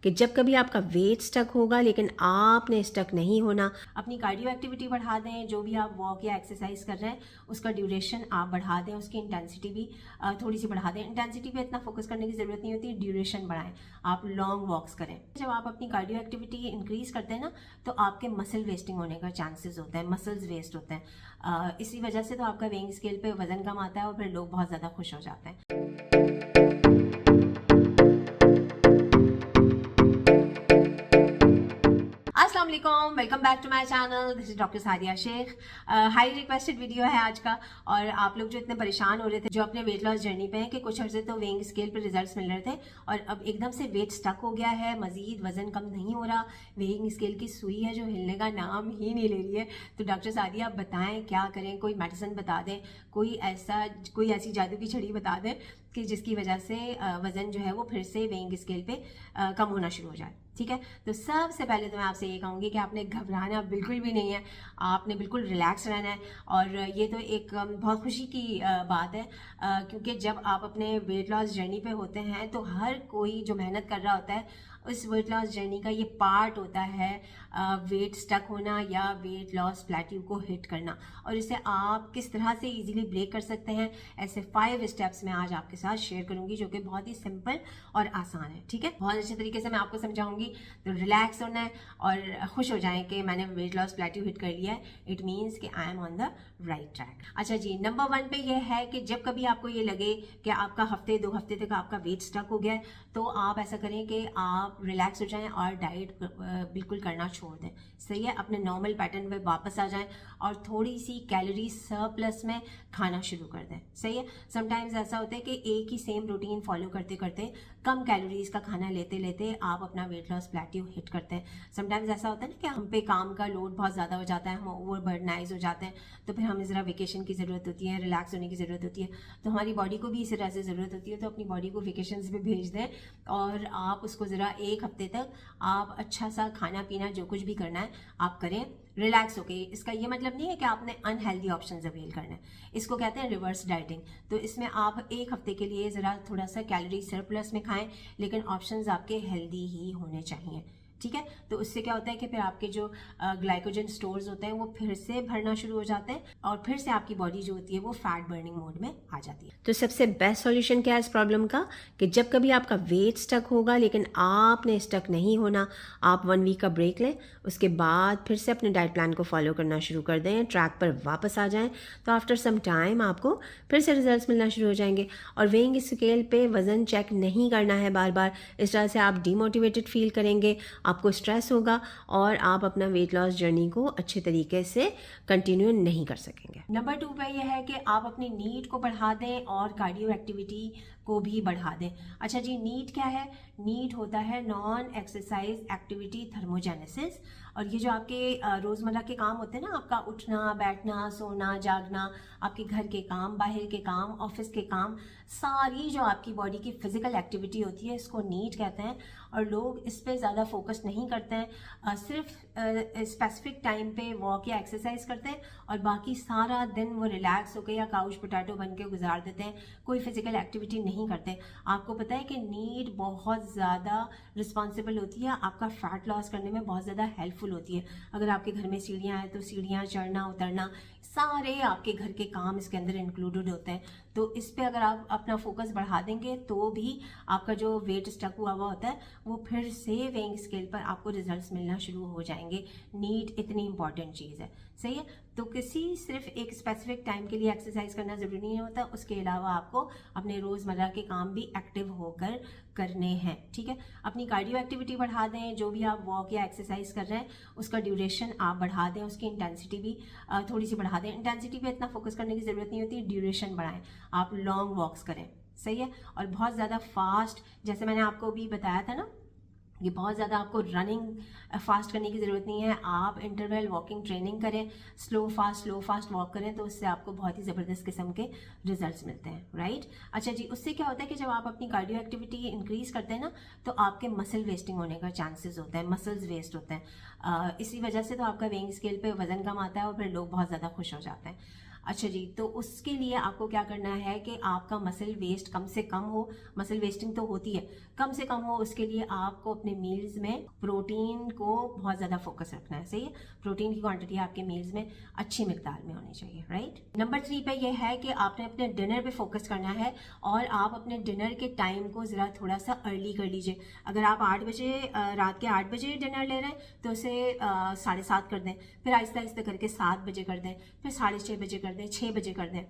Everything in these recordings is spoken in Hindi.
कि जब कभी आपका वेट स्टक होगा लेकिन आपने स्टक नहीं होना, अपनी कार्डियो एक्टिविटी बढ़ा दें। जो भी आप वॉक या एक्सरसाइज कर रहे हैं उसका ड्यूरेशन आप बढ़ा दें, उसकी इंटेंसिटी भी थोड़ी सी बढ़ा दें। इंटेंसिटी पे इतना फोकस करने की जरूरत नहीं होती, ड्यूरेशन बढ़ाएं, आप लॉन्ग वॉक्स करें। जब आप अपनी कार्डियो एक्टिविटी इंक्रीज करते हैं ना तो आपके मसल वेस्टिंग होने का चांसेस होता है, मसल्स वेस्ट होते हैं। इसी वजह से तो आपका वेइंग स्केल पे वजन कम आता है और फिर लोग बहुत ज़्यादा खुश हो जाते हैं। अस्सलाम वालेकुम, welcome back to my channel. This is doctor Sadia Shaikh. High requested video है आज का। और आप लोग जो इतने परेशान हो रहे थे, जो अपने वेट लॉस जर्नी पे हैं कि कुछ अर्से तो वेइंग स्केल पे रिजल्ट्स मिल रहे थे और अब एकदम से वेट स्टक हो गया है, मजीद वजन कम नहीं हो रहा, वेइंग स्केल की सुई है जो हिलने का नाम ही नहीं ले रही है। तो डॉक्टर सादिया आप बताएं क्या करें, कोई मेडिसिन बता दें, कोई ऐसी जादू की छड़ी बता दें कि जिसकी वजह से वजन जो है वो फिर से वेइंग स्केल पे कम होना शुरू हो जाए। ठीक है, तो सबसे पहले तो मैं आपसे ये कहूँगी कि आपने घबराना बिल्कुल भी नहीं है, आपने बिल्कुल रिलैक्स रहना है। और ये तो एक बहुत खुशी की बात है, क्योंकि जब आप अपने वेट लॉस जर्नी पे होते हैं तो हर कोई जो मेहनत कर रहा होता है उस वेट लॉस जर्नी का ये पार्ट होता है वेट स्टक होना या वेट लॉस प्लेट्यू को हिट करना। और इसे आप किस तरह से इजीली ब्रेक कर सकते हैं, ऐसे 5 स्टेप्स मैं आज आपके साथ शेयर करूंगी जो कि बहुत ही सिंपल और आसान है। ठीक है, बहुत अच्छे तरीके से मैं आपको समझाऊंगी। तो रिलैक्स होना है और खुश हो जाएं कि मैंने वेट लॉस प्लेट्यू हिट कर लिया है, इट मीन्स कि I am on the right track. अच्छा जी, नंबर 1 पे यह है कि जब कभी आपको ये लगे कि आपका हफ्ते 2 हफ्ते तक आपका वेट स्टक हो गया है तो आप ऐसा करें कि आप रिलैक्स हो जाएं और डाइट बिल्कुल करना छोड़ दें। सही है, अपने नॉर्मल पैटर्न पे वापस आ जाएं और थोड़ी सी कैलोरी सरप्लस में खाना शुरू कर दें। सही है, समटाइम्स ऐसा होता है कि एक ही सेम रूटीन फॉलो करते करते कम कैलोरीज का खाना लेते लेते आप अपना वेट लॉस प्लेट्यू हिट करते हैं। समटाइम्स ऐसा होता है ना कि हम पे काम का लोड बहुत ज़्यादा हो जाता है, हम ओवरबर्डनाइज हो जाते हैं, तो फिर हमें ज़रा वेकेशन की ज़रूरत होती है, रिलैक्स होने की ज़रूरत होती है। तो हमारी बॉडी को भी इसी तरह से ज़रूरत होती है, तो अपनी बॉडी को वेकेशन पे भेज दें और आप उसको ज़रा 1 हफ्ते तक आप अच्छा सा खाना पीना जो कुछ भी करना है आप करें, रिलैक्स होके। इसका ये मतलब नहीं है कि आपने अनहेल्दी ऑप्शंस अवेल करना है, इसको कहते हैं रिवर्स डाइटिंग। तो इसमें आप 1 हफ्ते के लिए ज़रा थोड़ा सा कैलोरी सरप्लस में खाएं, लेकिन ऑप्शंस आपके हेल्दी ही होने चाहिए। ठीक है, तो उससे क्या होता है कि फिर आपके जो ग्लाइकोजन स्टोर्स होते हैं वो फिर से भरना शुरू हो जाते हैं और फिर से आपकी बॉडी जो होती है वो फैट बर्निंग मोड में आ जाती है। तो सबसे बेस्ट सॉल्यूशन क्या है इस प्रॉब्लम का, कि जब कभी आपका वेट स्टक होगा लेकिन आपने स्टक नहीं होना, आप 1 वीक का ब्रेक लें, उसके बाद फिर से अपने डाइट प्लान को फॉलो करना शुरू कर दें, ट्रैक पर वापस आ जाएं, तो आफ्टर सम टाइम आपको फिर से रिजल्ट्स मिलना शुरू हो जाएंगे। और वेइंग स्केल पे वजन चेक नहीं करना है बार बार, इस तरह से आप डिमोटिवेटेड फील करेंगे, आपको स्ट्रेस होगा और आप अपना वेट लॉस जर्नी को अच्छे तरीके से कंटिन्यू नहीं कर सकेंगे। नंबर 2 पे यह है कि आप अपनी नीड को बढ़ा दें और कार्डियो एक्टिविटी को भी बढ़ा दें। अच्छा जी, नीड क्या है? नीड होता है नॉन एक्सरसाइज एक्टिविटी थर्मोजेनेसिस। और ये जो आपके रोज़मर्रा के काम होते हैं ना, आपका उठना बैठना सोना जागना, आपके घर के काम, बाहर के काम, ऑफिस के काम, सारी जो आपकी बॉडी की फिजिकल एक्टिविटी होती है इसको नीड कहते हैं। और लोग इस पर ज़्यादा फोकस नहीं करते हैं, सिर्फ स्पेसिफिक टाइम पे वॉक या एक्सरसाइज करते हैं और बाकी सारा दिन वो रिलैक्स होकर या काउच पोटैटो बन के गुजार देते हैं, कोई फिजिकल एक्टिविटी नहीं करते। आपको पता है कि नीड बहुत ज़्यादा रिस्पॉन्सिबल होती है, आपका फैट लॉस करने में बहुत ज़्यादा हेल्पफुल होती है। अगर आपके घर में सीढ़ियाँ हैं तो सीढ़ियाँ चढ़ना उतरना, सारे आपके घर के काम इसके अंदर इंक्लूडेड होते हैं। तो इस पे अगर आप अपना फोकस बढ़ा देंगे तो भी आपका जो वेट स्टक हुआ होता है वो फिर से वेइंग स्केल पर आपको रिजल्ट्स मिलना शुरू हो जाएंगे। नीड इतनी इंपॉर्टेंट चीज़ है। सही है, तो किसी सिर्फ एक स्पेसिफिक टाइम के लिए एक्सरसाइज करना जरूरी नहीं होता, उसके अलावा आपको अपने रोज़मर्रा के काम भी एक्टिव होकर करने हैं। ठीक है, अपनी कार्डियो एक्टिविटी बढ़ा दें, जो भी आप वॉक या एक्सरसाइज कर रहे हैं उसका ड्यूरेशन आप बढ़ा दें, उसकी इंटेंसिटी भी थोड़ी सी बढ़ा दें। इंटेंसिटी पे इतना फोकस करने की जरूरत नहीं होती, ड्यूरेशन बढ़ाएं, आप लॉन्ग वॉक्स करें। सही है, और बहुत ज़्यादा फास्ट, जैसे मैंने आपको भी बताया था ना, ये बहुत ज़्यादा आपको रनिंग फास्ट करने की ज़रूरत नहीं है, आप इंटरवल वॉकिंग ट्रेनिंग करें, स्लो फास्ट वॉक करें, तो उससे आपको बहुत ही ज़बरदस्त किस्म के रिजल्ट्स मिलते हैं। राइट, अच्छा जी, उससे क्या होता है कि जब आप अपनी कार्डियो एक्टिविटी इंक्रीज करते हैं ना तो आपके मसल वेस्टिंग होने का चांसेस होता है, मसल्स वेस्ट होते हैं। इसी वजह से तो आपका वेइंग स्केल पे वजन कम आता है और फिर लोग बहुत ज़्यादा खुश हो जाते हैं। अच्छा जी, तो उसके लिए आपको क्या करना है कि आपका मसल वेस्ट कम से कम हो। मसल वेस्टिंग तो होती है, कम से कम हो। उसके लिए आपको अपने मील्स में प्रोटीन को बहुत ज़्यादा फोकस रखना है। सही है, प्रोटीन की क्वांटिटी आपके मील्स में अच्छी मिकदार में होनी चाहिए। राइट, नंबर 3 पे यह है कि आपने अपने डिनर पे फोकस करना है और आप अपने डिनर के टाइम को ज़रा थोड़ा सा अर्ली कर लीजिए। अगर आप 8 बजे रात के 8 बजे डिनर ले रहे हैं तो उसे 7:30 कर दें, फिर आहिस्ता आहिस्ता करके 7 बजे कर दें, फिर 6:30 बजे कर दें, 6 बजे कर दें।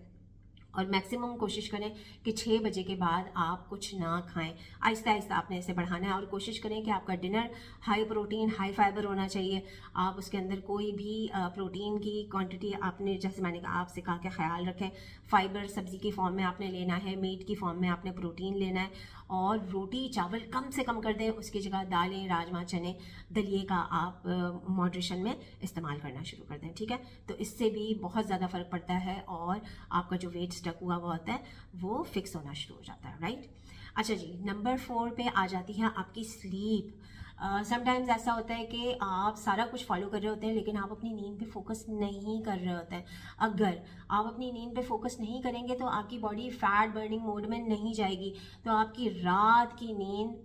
और मैक्सिमम कोशिश करें कि 6 बजे के बाद आप कुछ ना खाएं। आहिस्ता आहिस्ता आपने इसे बढ़ाना है और कोशिश करें कि आपका dinner high protein high fibre होना चाहिए। आप उसके अंदर कोई भी प्रोटीन की क्वांटिटी आपने, जैसे मैंने कहा, आपसे कहा कि ख्याल रखें। फाइबर सब्जी की फॉर्म में आपने लेना है, मीट की फॉर्म में आपने प्रोटीन लेना है, और रोटी चावल कम से कम कर दें। उसकी जगह दालें, राजमा, चने, दलिए का आप मॉडरेशन में इस्तेमाल करना शुरू कर दें। ठीक है, तो इससे भी बहुत ज़्यादा फ़र्क पड़ता है और आपका जो वेट स्टक हुआ हुआ होता है वो फिक्स होना शुरू हो जाता है। राइट, अच्छा जी, नंबर 4 पे आ जाती है आपकी स्लीप। समटाइम्स ऐसा होता है कि आप सारा कुछ फॉलो कर रहे होते हैं लेकिन आप अपनी नींद पे फोकस नहीं कर रहे होते हैं। अगर आप अपनी नींद पे फोकस नहीं करेंगे तो आपकी बॉडी फैट बर्निंग मोड में नहीं जाएगी। तो आपकी रात की नींद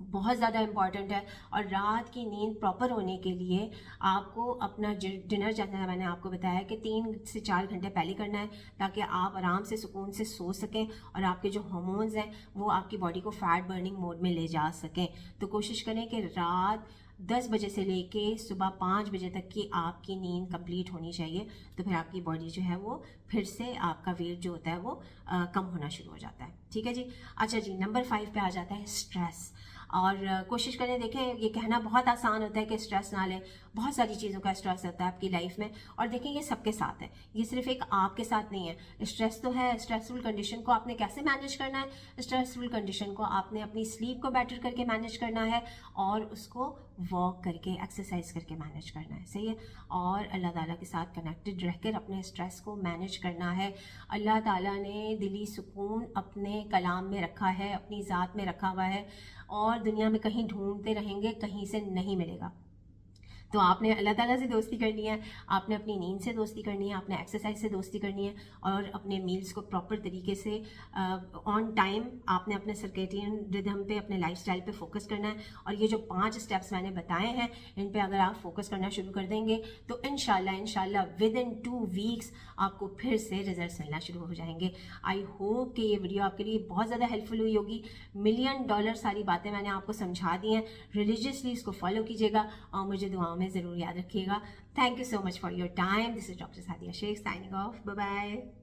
बहुत ज़्यादा इम्पॉर्टेंट है, और रात की नींद प्रॉपर होने के लिए आपको अपना डिनर, जैसा मैंने आपको बताया कि 3 से 4 घंटे पहले करना है, ताकि आप आराम से सुकून से सो सकें और आपके जो हार्मोन्स हैं वो आपकी बॉडी को फैट बर्निंग मोड में ले जा सकें। तो कोशिश करें कि रात 10 बजे से लेके सुबह 5 बजे तक की आपकी नींद कंप्लीट होनी चाहिए। तो फिर आपकी बॉडी जो है वो फिर से, आपका वेट जो होता है वो कम होना शुरू हो जाता है। ठीक है जी, अच्छा जी, नंबर 5 पे आ जाता है स्ट्रेस। और कोशिश करें, देखें, ये कहना बहुत आसान होता है कि स्ट्रेस ना लें। बहुत सारी चीज़ों का स्ट्रेस होता है आपकी लाइफ में, और देखें ये सबके साथ है, ये सिर्फ एक आपके साथ नहीं है। स्ट्रेस तो है, स्ट्रेसफुल कंडीशन को आपने कैसे मैनेज करना है? स्ट्रेसफुल कंडीशन को आपने अपनी स्लीप को बेटर करके मैनेज करना है, और उसको वॉक करके, एक्सरसाइज करके मैनेज करना है। सही है, और अल्लाह ताला के साथ कनेक्टेड रहकर अपने स्ट्रेस को मैनेज करना है। अल्लाह ताला ने दिली सुकून अपने कलाम में रखा है, अपनी ज़ात में रखा हुआ है, और दुनिया में कहीं ढूंढते रहेंगे, कहीं से नहीं मिलेगा। तो आपने अल्लाह ताला से दोस्ती करनी है, आपने अपनी नींद से दोस्ती करनी है, आपने एक्सरसाइज से दोस्ती करनी है, और अपने मील्स को प्रॉपर तरीके से ऑन टाइम आपने अपने सर्केडियन रिदम पे, अपने लाइफस्टाइल पे फोकस करना है। और ये जो 5 स्टेप्स मैंने बताए हैं, इन पे अगर आप फोकस करना शुरू कर देंगे तो इंशाल्लाह विद इन 2 वीक्स आपको फिर से रिजल्ट्स मिलना शुरू हो जाएंगे। आई होप कि ये वीडियो आपके लिए बहुत ज़्यादा हेल्पफुल हुई होगी। $1,000,000 सारी बातें मैंने आपको समझा दी हैं। रिलीजियसली इसको फॉलो कीजिएगा और मुझे दुआओं में ज़रूर याद रखिएगा। Thank you so much for your time. This is doctor Sadia Shaikh signing off. Bye bye.